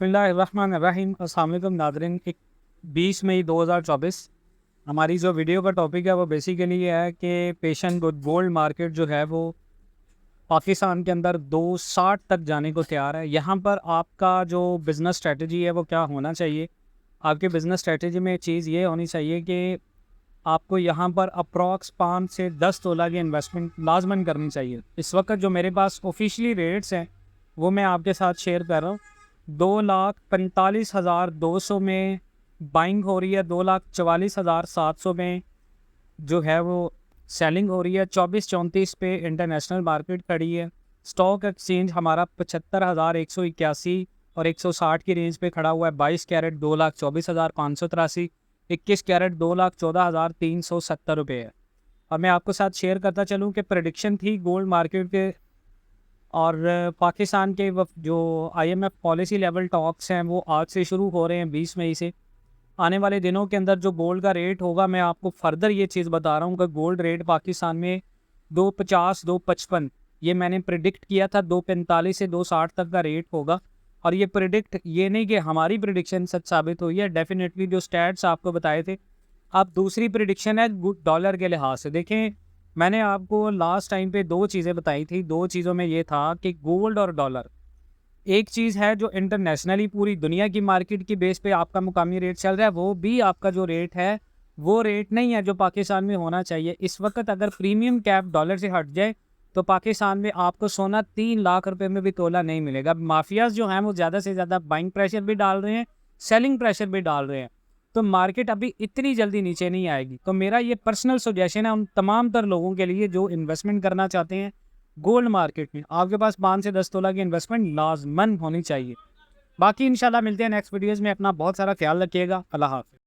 बिस्मिल्लाहिर्रहमानिर्रहीम। अस्सलाम वालेकुम नाज़रीन। 20 मई 2024 हमारी जो वीडियो का टॉपिक है वो बेसिकली ये है कि पेशन गोल्ड मार्केट जो है वो पाकिस्तान के अंदर 260 तक जाने को तैयार है। यहाँ पर आपका जो बिज़नेस स्ट्रेटजी है वो क्या होना चाहिए। आपके बिज़नेस स्ट्रेटजी में चीज़ ये होनी चाहिए कि आपको यहाँ पर अप्रॉक्स 5 से 10 तोला की इन्वेस्टमेंट लाजमन करनी चाहिए। इस वक्त जो मेरे पास ऑफिशियली रेट्स हैं वो मैं आपके साथ शेयर कर रहा हूँ। 2,45,200 में बाइंग हो रही है, 2,44,700 में जो है वो सेलिंग हो रही है। 24-34 पे इंटरनेशनल मार्केट खड़ी है। स्टॉक एक्सचेंज हमारा 75,181 और 160 की रेंज पे खड़ा हुआ है। 22 कैरेट 2,24,583, 21 कैरेट 2,14,370 रुपये है। अब मैं आपके साथ शेयर करता चलूँ कि प्रेडिक्शन थी गोल्ड मार्केट के और पाकिस्तान के जो IMF पॉलिसी लेवल टॉक्स हैं वो आज से शुरू हो रहे हैं 20 मई से। आने वाले दिनों के अंदर जो गोल्ड का रेट होगा, मैं आपको फर्दर ये चीज़ बता रहा हूँ कि गोल्ड रेट पाकिस्तान में 250 255 ये मैंने प्रिडिक्ट किया था। 245 से 260 तक का रेट होगा। और ये प्रिडिक्ट ये नहीं कि हमारी प्रिडिक्शन सच साबित हुई है, डेफिनेटली जो स्टैट्स आपको बताए थे। अब दूसरी प्रिडिक्शन है डॉलर के लिहाज से। देखें, मैंने आपको लास्ट टाइम पे दो चीज़ें बताई थी। दो चीज़ों में ये था कि गोल्ड और डॉलर एक चीज़ है जो इंटरनेशनली पूरी दुनिया की मार्केट की बेस पे आपका मुकामी रेट चल रहा है, वो भी आपका जो रेट है वो रेट नहीं है जो पाकिस्तान में होना चाहिए। इस वक्त अगर प्रीमियम कैप डॉलर से हट जाए तो पाकिस्तान में आपको सोना 3 लाख रुपए में भी तोला नहीं मिलेगा। माफियाज जो हैं वो ज़्यादा से ज़्यादा बाइंग प्रेशर भी डाल रहे हैं, सेलिंग प्रेशर भी डाल रहे हैं। तो मार्केट अभी इतनी जल्दी नीचे नहीं आएगी। तो मेरा ये पर्सनल सजेशन है उन तमाम तर लोगों के लिए जो इन्वेस्टमेंट करना चाहते हैं गोल्ड मार्केट में। आपके पास 5 से 10 तोला की इन्वेस्टमेंट लाजमन होनी चाहिए। बाकी इंशाल्लाह मिलते हैं नेक्स्ट वीडियोज़ में। अपना बहुत सारा ख्याल रखिएगा। अल्लाह हाफ़िज़।